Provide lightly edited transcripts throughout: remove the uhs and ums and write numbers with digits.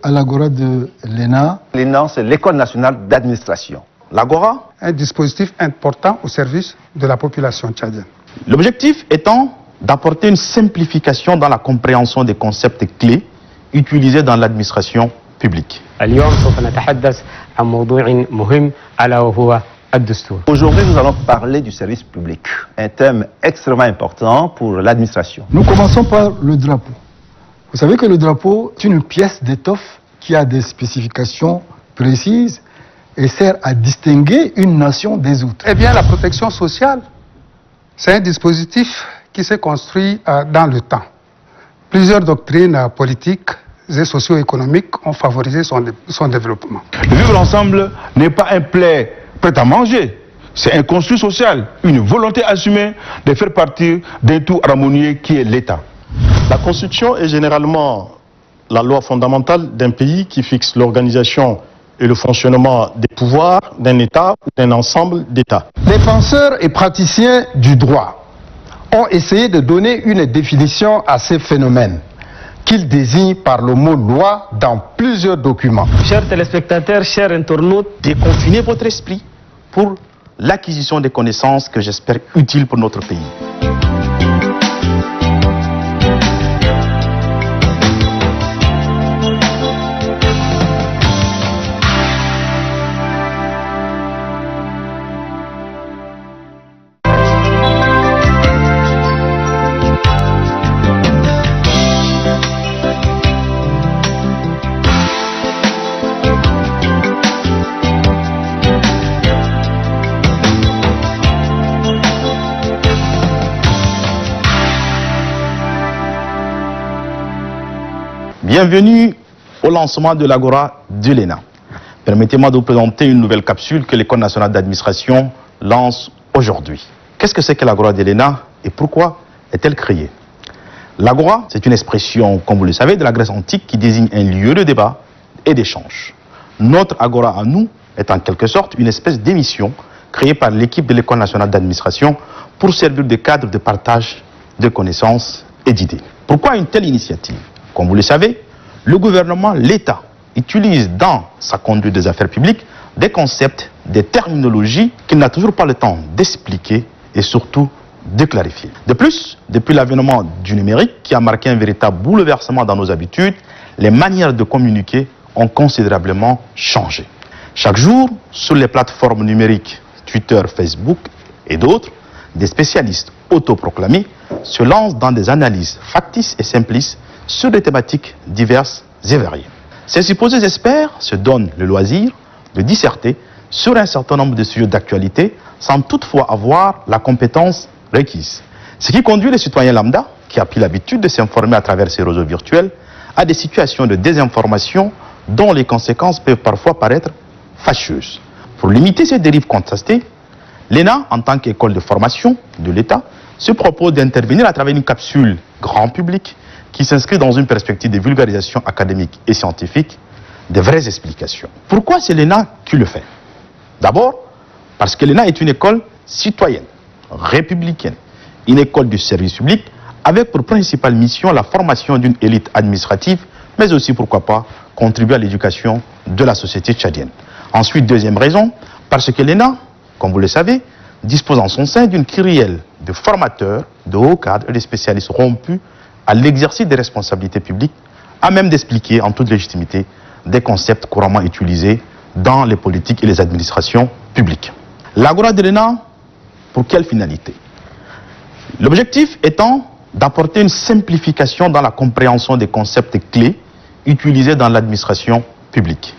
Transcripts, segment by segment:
à l'Agora de l'ENA. L'ENA, c'est l'École nationale d'administration. L'Agora, un dispositif important au service de la population tchadienne. L'objectif étant d'apporter une simplification dans la compréhension des concepts clés utilisés dans l'administration publique. Aujourd'hui, nous allons parler du service public, un thème extrêmement important pour l'administration. Nous commençons par le drapeau. Vous savez que le drapeau est une pièce d'étoffe qui a des spécifications précises et sert à distinguer une nation des autres. Eh bien, la protection sociale, c'est un dispositif qui s'est construit dans le temps. Plusieurs doctrines politiques et socio-économiques ont favorisé son développement. Le vivre ensemble n'est pas un plat prêt à manger. C'est un construit social, une volonté assumée de faire partie d'un tout harmonieux qui est l'État. La Constitution est généralement la loi fondamentale d'un pays qui fixe l'organisation et le fonctionnement des pouvoirs d'un État ou d'un ensemble d'États. Les penseurs et praticiens du droit ont essayé de donner une définition à ces phénomènes qu'ils désignent par le mot loi dans plusieurs documents. Chers téléspectateurs, chers internautes, déconfinez votre esprit pour l'acquisition des connaissances que j'espère utiles pour notre pays. Bienvenue au lancement de l'Agora de l'ENA. Permettez-moi de vous présenter une nouvelle capsule que l'École nationale d'administration lance aujourd'hui. Qu'est-ce que c'est que l'Agora de l'ENA et pourquoi est-elle créée? L'Agora, c'est une expression, comme vous le savez, de la Grèce antique qui désigne un lieu de débat et d'échange. Notre Agora à nous est en quelque sorte une espèce d'émission créée par l'équipe de l'École nationale d'administration pour servir de cadre de partage de connaissances et d'idées. Pourquoi une telle initiative? Comme vous le savez, le gouvernement, l'État, utilise dans sa conduite des affaires publiques des concepts, des terminologies qu'il n'a toujours pas le temps d'expliquer et surtout de clarifier. De plus, depuis l'avènement du numérique qui a marqué un véritable bouleversement dans nos habitudes, les manières de communiquer ont considérablement changé. Chaque jour, sur les plateformes numériques Twitter, Facebook et d'autres, des spécialistes autoproclamés se lancent dans des analyses factices et simplistes sur des thématiques diverses et variées. Ces supposés experts se donnent le loisir de disserter sur un certain nombre de sujets d'actualité sans toutefois avoir la compétence requise. Ce qui conduit les citoyens lambda, qui a pris l'habitude de s'informer à travers ces réseaux virtuels, à des situations de désinformation dont les conséquences peuvent parfois paraître fâcheuses. Pour limiter ces dérives contrastées, l'ENA, en tant qu'école de formation de l'État, se propose d'intervenir à travers une capsule grand public qui s'inscrit dans une perspective de vulgarisation académique et scientifique, de vraies explications. Pourquoi c'est l'ENA qui le fait? D'abord, parce que l'ENA est une école citoyenne, républicaine, une école du service public avec pour principale mission la formation d'une élite administrative, mais aussi, pourquoi pas, contribuer à l'éducation de la société tchadienne. Ensuite, deuxième raison, parce que l'ENA, comme vous le savez, dispose en son sein d'une kyrielle de formateurs, de hauts cadres et de spécialistes rompus à l'exercice des responsabilités publiques, à même d'expliquer en toute légitimité des concepts couramment utilisés dans les politiques et les administrations publiques. L'Agora de l'ENA, pour quelle finalité? L'objectif étant d'apporter une simplification dans la compréhension des concepts clés utilisés dans l'administration publique.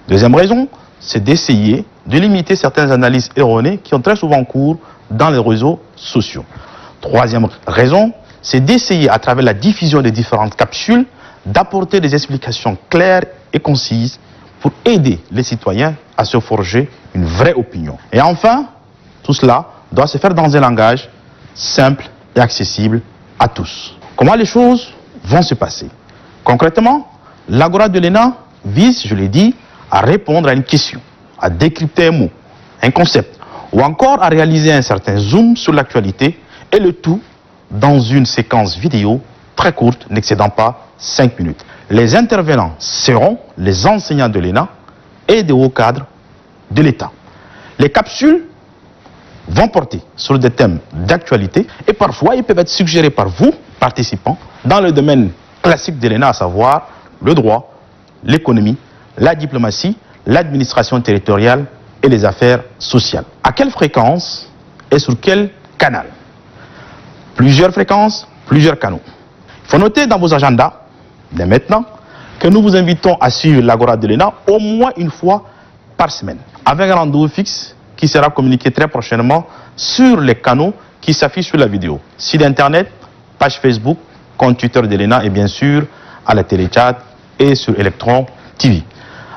Deuxième raison, c'est d'essayer de limiter certaines analyses erronées qui ont très souvent cours dans les réseaux sociaux. Troisième raison, c'est d'essayer à travers la diffusion des différentes capsules d'apporter des explications claires et concises pour aider les citoyens à se forger une vraie opinion. Et enfin, tout cela doit se faire dans un langage simple et accessible à tous. Comment les choses vont se passer? Concrètement, l'Agora de l'ENA vise, je l'ai dit, à répondre à une question, à décrypter un mot, un concept, ou encore à réaliser un certain zoom sur l'actualité, et le tout dans une séquence vidéo très courte, n'excédant pas 5 minutes. Les intervenants seront les enseignants de l'ENA et des hauts cadres de l'État. Les capsules vont porter sur des thèmes d'actualité et parfois ils peuvent être suggérés par vous, participants, dans le domaine classique de l'ENA, à savoir le droit, l'économie, la diplomatie, l'administration territoriale et les affaires sociales. À quelle fréquence et sur quel canal? Plusieurs fréquences, plusieurs canaux. Il faut noter dans vos agendas, dès maintenant, que nous vous invitons à suivre l'Agora de l'ENA au moins une fois par semaine, avec un rendez-vous fixe qui sera communiqué très prochainement sur les canaux qui s'affichent sur la vidéo. Site internet, page Facebook, compte Twitter de l'ENA et bien sûr à la télé-chat et sur Electron TV.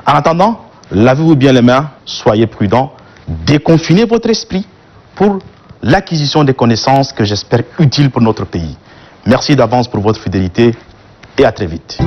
En attendant, lavez-vous bien les mains, soyez prudents, déconfinez votre esprit pour l'acquisition des connaissances que j'espère utiles pour notre pays. Merci d'avance pour votre fidélité et à très vite.